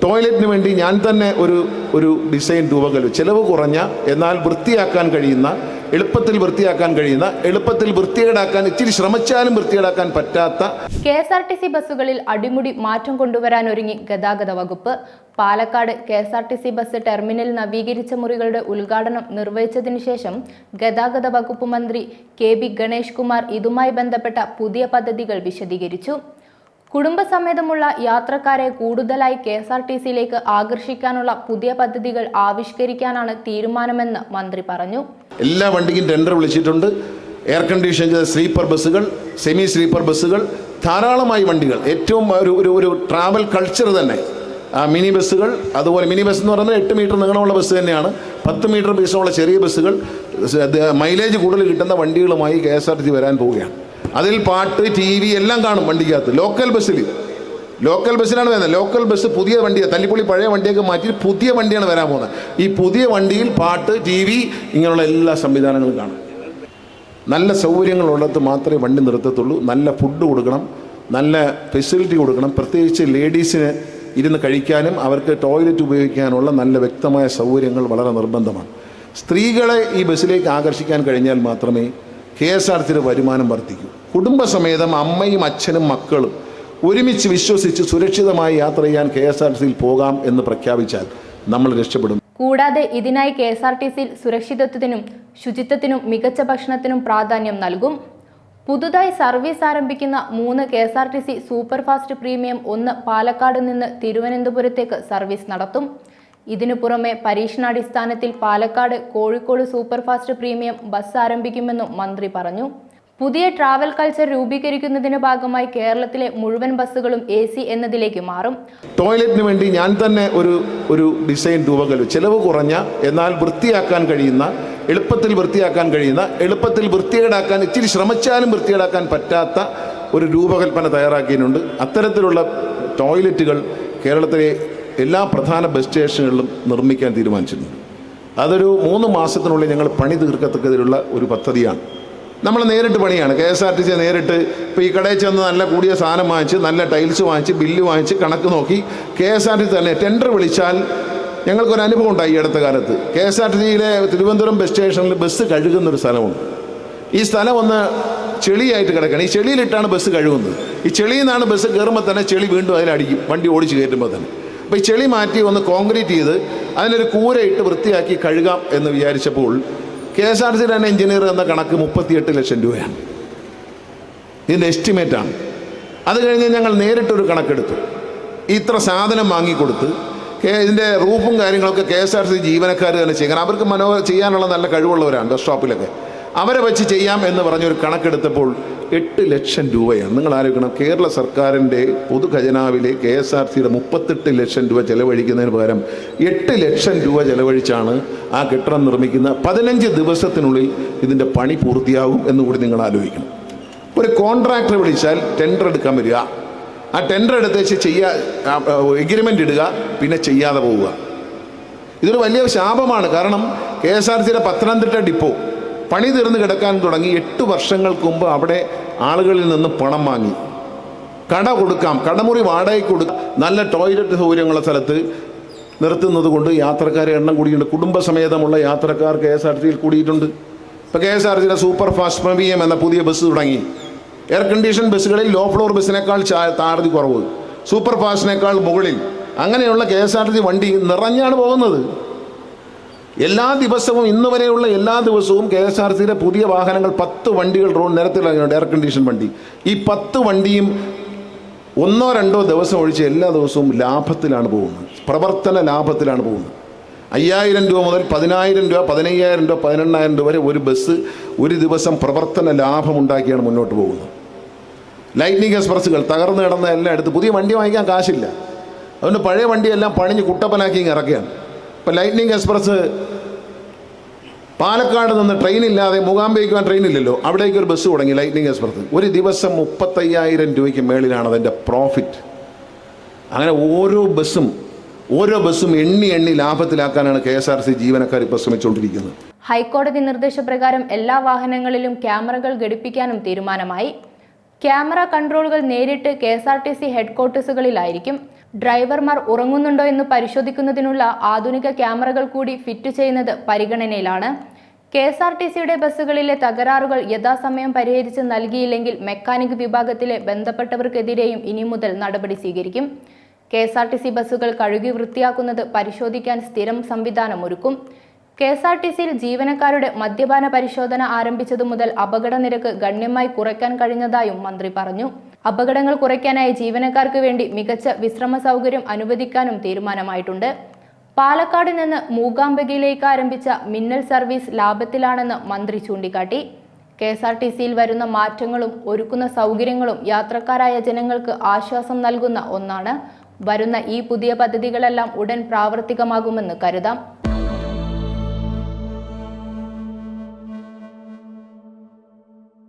ടോയ്ലറ്റിന് വേണ്ടി ഞാൻ തന്നെ ഒരു ഡിസൈൻ രൂപകൽപ്പിച്ചു. ചിലവ് കുറഞ്ഞ എന്നാൽ വൃത്തിയാക്കാൻ കഴിയുന്ന, എളുപ്പത്തിൽ വൃത്തിയാക്കാൻ കഴിയുന്ന, എളുപ്പത്തിൽ വൃത്തികേടാക്കാൻ ഇച്ചിരി ശ്രമിച്ചാലും വൃത്തികേടാക്കാൻ പറ്റാത്ത KSRTC ബസ്സുകളിൽ അടിമുടി മാറ്റം കൊണ്ടുവരാനൊരുങ്ങി ഗതാഗത വകുപ്പ്. പാലക്കാട് KSRTC ബസ് ടെർമിനൽ നവീകരിച്ച മുറികളുടെ ഉദ്ഘാടനം നിർവഹിച്ചതിനു ശേഷം ഗതാഗത വകുപ്പ് മന്ത്രി KB ഗണേഷ് കുമാർ ഇതുമായി ബന്ധപ്പെട്ട പുതിയ പദ്ധതികൾ വിശദീകരിച്ചു. കുടുംബസമേതമുള്ള യാത്രക്കാരെ കൂടുതലായി KSRTCയിലേക്ക് ആകർഷിക്കാനുള്ള പുതിയ പദ്ധതികൾ ആവിഷ്കരിക്കാനാണ് തീരുമാനമെന്ന് മന്ത്രി പറഞ്ഞു. എല്ലാ വണ്ടിക്കും ടെൻഡർ വിളിച്ചിട്ടുണ്ട്. എയർ കണ്ടീഷൻ ചെയ്ത സ്ലീപ്പർ ബസ്സുകൾ, സെമി സ്ലീപ്പർ ബസ്സുകൾ, ധാരാളമായി വണ്ടികൾ. ഏറ്റവും ഒരു ട്രാവൽ കൾച്ചർ തന്നെ. മിനി ബസ്സുകൾ, അതുപോലെ മിനി ബസ് എന്ന് പറയുന്നത് 8 മീറ്റർ നീളമുള്ള ബസ് തന്നെയാണ്. 10 മീറ്റർ ബസ്സുള്ള ചെറിയ ബസ്സുകൾ, മൈലേജ് കൂടുതൽ കിട്ടുന്ന വണ്ടികളുമായി KSRTC വരാൻ പോവുകയാണ്. അതിൽ പാട്ട്, TV എല്ലാം കാണും വണ്ടിക്കകത്ത്. ലോക്കൽ ബസ്സിലാണ് വരുന്നത്. ലോക്കൽ ബസ് പുതിയ വണ്ടിയാണ്, തല്ലിപ്പൊളി പഴയ വണ്ടിയൊക്കെ മാറ്റി പുതിയ വണ്ടിയാണ് വരാൻ പോകുന്നത്. ഈ പുതിയ വണ്ടിയിൽ പാട്ട്, TV ഇങ്ങനെയുള്ള എല്ലാ സംവിധാനങ്ങളും കാണും. നല്ല സൗകര്യങ്ങളുള്ളിടത്ത് മാത്രമേ വണ്ടി നിർത്തത്തുള്ളൂ. നല്ല ഫുഡ് കൊടുക്കണം, നല്ല ഫെസിലിറ്റി കൊടുക്കണം. പ്രത്യേകിച്ച് ലേഡീസിന് ഇരുന്ന് കഴിക്കാനും അവർക്ക് ടോയ്ലറ്റ് ഉപയോഗിക്കാനുള്ള നല്ല വ്യക്തമായ സൗകര്യങ്ങൾ വളരെ നിർബന്ധമാണ്. സ്ത്രീകളെ ഈ ബസ്സിലേക്ക് ആകർഷിക്കാൻ കഴിഞ്ഞാൽ മാത്രമേ KSRTCയുടെ വരുമാനം വർദ്ധിക്കൂ. കുടുംബസമേതം അമ്മയും അച്ഛനും മക്കളും ഒരുമിച്ച് വിശ്വസിച്ച് സുരക്ഷിതമായി യാത്ര ചെയ്യാൻ KSRTCയിൽ പോകാം എന്ന് പ്രഖ്യാപിച്ചാൽ നമ്മൾ രക്ഷപ്പെടും. കൂടാതെ ഇതിനായി KSRTCയിൽ സുരക്ഷിതത്വത്തിനും ശുചിത്വത്തിനും മികച്ച ഭക്ഷണത്തിനും പ്രാധാന്യം നൽകും. പുതുതായി സർവീസ് ആരംഭിക്കുന്ന 3 KSRTC സൂപ്പർഫാസ്റ്റ് പ്രീമിയം 1 പാലക്കാട് നിന്ന് തിരുവനന്തപുരത്തേക്ക് സർവീസ് നടത്തും. ഇതിനു പുറമെ പരീക്ഷണാടിസ്ഥാനത്തിൽ Palakkad, Kozhikode superfast premium bus ആരംഭിക്കുമെന്നും മന്ത്രി പറഞ്ഞു. പുതിയ ട്രാവൽ കൾച്ചർ രൂപീകരിക്കുന്നതിന്റെ ഭാഗമായി കേരളത്തിലെ മുഴുവൻ ബസ്സുകളും AC എന്നതിലേക്ക് മാറും. ടോയ്ലറ്റിന് വേണ്ടി ഞാൻ തന്നെ ഒരു ഡിസൈൻ രൂപകൽപ്പിച്ചു. ചിലവ് കുറഞ്ഞ എന്നാൽ വൃത്തിയാക്കാൻ കഴിയുന്ന, എളുപ്പത്തിൽ വൃത്തിയാക്കാൻ കഴിയുന്ന, എളുപ്പത്തിൽ വൃത്തികേടാക്കാൻ ഇച്ചിരി ശ്രമിച്ചാലും വൃത്തികേടാക്കാൻ പറ്റാത്ത ഒരു രൂപകൽപ്പന തയ്യാറാക്കിയിട്ടുണ്ട്. അത്തരത്തിലുള്ള ടോയ്ലറ്റുകൾ കേരളത്തിലെ എല്ലാ പ്രധാന ബസ് സ്റ്റേഷനുകളിലും നിർമ്മിക്കാൻ തീരുമാനിച്ചിട്ടുണ്ട്. അതൊരു 3 മാസത്തിനുള്ളിൽ ഞങ്ങൾ പണി തീർക്കത്തക്കതിലുള്ള ഒരു പദ്ധതിയാണ്. നമ്മൾ നേരിട്ട് പണിയാണ്. KSRTC നേരിട്ട് ഇപ്പോൾ ഈ കടയിൽ ചെന്ന് നല്ല കൂടിയ സാധനം വാങ്ങിച്ച്, നല്ല ടൈൽസ് വാങ്ങിച്ച്, ബില്ല് വാങ്ങിച്ച്, കണക്ക് നോക്കി KSRTC തന്നെ ടെൻഡർ വിളിച്ചാൽ ഞങ്ങൾക്കൊരു അനുഭവം ഉണ്ടായി. ഈ അടുത്ത കാലത്ത് KSRTCയിലെ തിരുവനന്തപുരം ബസ് സ്റ്റേഷനിൽ ബസ് കഴുകുന്നൊരു സ്ഥലമുണ്ട്. ഈ സ്ഥലം ഒന്ന് ചെളിയായിട്ട് കിടക്കണം. ഈ ചെളിയിലിട്ടാണ് ബസ് കഴുകുന്നത്. ഈ ചെളിയിൽ നിന്നാണ് ബസ് കയറുമ്പോൾ തന്നെ ചെളി വീണ്ടും അതിലടിക്കും, വണ്ടി ഓടിച്ച് കയറ്റുമ്പോൾ തന്നെ. അപ്പോൾ ഈ ചെളി മാറ്റി ഒന്ന് കോൺക്രീറ്റ് ചെയ്ത് അതിനൊരു കൂരയിട്ട് വൃത്തിയാക്കി കഴുകാം എന്ന് വിചാരിച്ചപ്പോൾ KSRTC തന്നെ എഞ്ചിനീയർ എന്ന കണക്ക് 38 ലക്ഷം രൂപയാണ്. ഇതിൻ്റെ എസ്റ്റിമേറ്റാണ്. അത് കഴിഞ്ഞ് ഞങ്ങൾ നേരിട്ടൊരു കണക്കെടുത്തു. ഇത്ര സാധനം വാങ്ങിക്കൊടുത്ത് ഇതിൻ്റെ റൂഫും കാര്യങ്ങളൊക്കെ KSRTC ജീവനക്കാർ തന്നെ ചെയ്യണം. അവർക്ക് ചെയ്യാനുള്ള നല്ല കഴിവുള്ളവരാണ്. ബസ് സ്റ്റോപ്പിലൊക്കെ അവരെ വെച്ച് ചെയ്യാം എന്ന് പറഞ്ഞൊരു കണക്കെടുത്തപ്പോൾ 8 ലക്ഷം രൂപയാണ്. നിങ്ങൾ ആലോചിക്കണം, കേരള സർക്കാരിൻ്റെ പൊതു ഖജനാവിലെ KSRTCയുടെ 38 ലക്ഷം രൂപ ചെലവഴിക്കുന്നതിന് പകരം 8 ലക്ഷം രൂപ ചെലവഴിച്ചാണ് ആ കെട്ടിടം നിർമ്മിക്കുന്ന. 15 ദിവസത്തിനുള്ളിൽ ഇതിൻ്റെ പണി പൂർത്തിയാകും എന്നുകൂടി നിങ്ങൾ ആലോചിക്കണം. ഒരു കോൺട്രാക്ടറെ വിളിച്ചാൽ ടെൻഡർ എടുക്കാൻ വരിക, ആ ടെൻഡർ എടുത്തേച്ച് എഗ്രിമെൻ്റ് ഇടുക, പിന്നെ ചെയ്യാതെ പോവുക. ഇതൊരു വലിയ ശാപമാണ്. കാരണം KSRTCയുടെ പത്തനംതിട്ട ഡിപ്പോ പണി തീർന്ന് കിടക്കാൻ തുടങ്ങി 8 വർഷങ്ങൾക്ക് മുമ്പ് അവിടെ ആളുകളിൽ നിന്ന് പണം വാങ്ങി കട കൊടുക്കാം, കടമുറി വാടകയ്ക്ക് കൊടുക്കാം, നല്ല ടോയ്ലറ്റ് സൗകര്യങ്ങളുള്ള സ്ഥലത്ത് നിർത്തുന്നത് കൊണ്ട് യാത്രക്കാരെ എണ്ണം കൂടിയിട്ടുണ്ട്. കുടുംബസമേതമുള്ള യാത്രക്കാർ KSRTCയിൽ കൂടിയിട്ടുണ്ട്. ഇപ്പോൾ KSRTCയുടെ സൂപ്പർ ഫാസ്റ്റ് പ്രീമിയം എന്ന പുതിയ ബസ് തുടങ്ങി. എയർ കണ്ടീഷൻ ബസ്സുകളിൽ ലോ ഫ്ലോർ ബസ്സിനേക്കാൾ താഴ്ത്തി കുറവ്, സൂപ്പർ ഫാസ്റ്റിനേക്കാൾ മുകളിൽ, അങ്ങനെയുള്ള KSRTC വണ്ടി നിറഞ്ഞാണ് പോകുന്നത്. എല്ലാ ദിവസവും, ഇന്ന് വരെയുള്ള എല്ലാ ദിവസവും KSRTCയുടെ പുതിയ വാഹനങ്ങൾ 10 വണ്ടികൾ റോഡ് നിരത്തിലിറങ്ങിയുണ്ട്. എയർ കണ്ടീഷൻ വണ്ടി. ഈ 10 വണ്ടിയും 1-2 ദിവസം ഒഴിച്ച് എല്ലാ ദിവസവും ലാഭത്തിലാണ് പോകുന്നത്. പ്രവർത്തന ലാഭത്തിലാണ് പോകുന്നത്. 5000 രൂപ മുതൽ 10000 രൂപ, 15000 രൂപ, 18000 രൂപ വരെ ഒരു ബസ് ഒരു ദിവസം പ്രവർത്തന ലാഭമുണ്ടാക്കിയാണ് മുന്നോട്ട് പോകുന്നത്. ലൈറ്റ്നിങ് എക്സ്പ്രസ്സുകൾ തകർന്നു കിടന്ന എല്ലാം എടുത്ത് പുതിയ വണ്ടി വാങ്ങിക്കാൻ കാശില്ല. അതുകൊണ്ട് പഴയ വണ്ടിയെല്ലാം പണിഞ്ഞ് കുട്ടപ്പനാക്കി ഇറക്കുകയാണ്. ഇപ്പോൾ ലൈറ്റ്നിങ് എക്സ്പ്രസ് പാലക്കാട് നിന്ന് ട്രെയിനില്ലാതെ മൂകാംബികയ്ക്ക് ട്രെയിനില്ലല്ലോ, അവിടേക്ക് ഒരു ബസ് തുടങ്ങി ലൈറ്റ്നിങ് എക്സ്പ്രസ്. ഒരു ദിവസം 35000 രൂപയ്ക്ക് മേളിലാണ് അതിൻ്റെ പ്രോഫിറ്റ്. അങ്ങനെ ഓരോ ബസ്സും എണ്ണി ലാഭത്തിലാക്കാനാണ് KSRTC ജീവനക്കാർ ഇപ്പോൾ ശ്രമിച്ചുകൊണ്ടിരിക്കുന്നത്. ഹൈക്കോടതി നിർദ്ദേശപ്രകാരം എല്ലാ വാഹനങ്ങളിലും ക്യാമറകൾ ഘടിപ്പിക്കാനും തീരുമാനമായി. ക്യാമറ കൺട്രോളുകൾ നേരിട്ട് KSRTC ഹെഡ്ക്വാർട്ടേഴ്സുകളിലായിരിക്കും. ഡ്രൈവർമാർ ഉറങ്ങുന്നുണ്ടോ എന്ന് പരിശോധിക്കുന്നതിനുള്ള ആധുനിക ക്യാമറകൾ കൂടി ഫിറ്റ് ചെയ്യുന്നത് പരിഗണനയിലാണ്. KSRTCയുടെ ബസ്സുകളിലെ തകരാറുകൾ യഥാസമയം പരിഹരിച്ച് നൽകിയില്ലെങ്കിൽ മെക്കാനിക് വിഭാഗത്തിലെ ബന്ധപ്പെട്ടവർക്കെതിരെയും ഇനി മുതൽ നടപടി സ്വീകരിക്കും. KSRTC ബസ്സുകൾ കഴുകി വൃത്തിയാക്കുന്നത് പരിശോധിക്കാൻ സ്ഥിരം സംവിധാനം ഒരുക്കും. KSRTCയിൽ ജീവനക്കാരുടെ മദ്യപാന പരിശോധന ആരംഭിച്ചതു മുതൽ അപകട നിരക്ക് ഗണ്യമായി കുറയ്ക്കാൻ കഴിഞ്ഞതായും മന്ത്രി പറഞ്ഞു. അപകടങ്ങൾ കുറയ്ക്കാനായി ജീവനക്കാർക്ക് വേണ്ടി മികച്ച വിശ്രമ സൗകര്യം അനുവദിക്കാനും തീരുമാനമായിട്ടുണ്ട്. പാലക്കാട് നിന്ന് മൂകാംബികയിലേക്ക് ആരംഭിച്ച മിന്നൽ സർവീസ് ലാഭത്തിലാണെന്ന് മന്ത്രി ചൂണ്ടിക്കാട്ടി. KSRTCയിൽ വരുന്ന മാറ്റങ്ങളും ഒരുക്കുന്ന സൗകര്യങ്ങളും യാത്രക്കാരായ ജനങ്ങൾക്ക് ആശ്വാസം നൽകുന്ന ഒന്നാണ്. വരുന്ന ഈ പുതിയ പദ്ധതികളെല്ലാം ഉടൻ പ്രാവർത്തികമാകുമെന്ന് കരുതാം.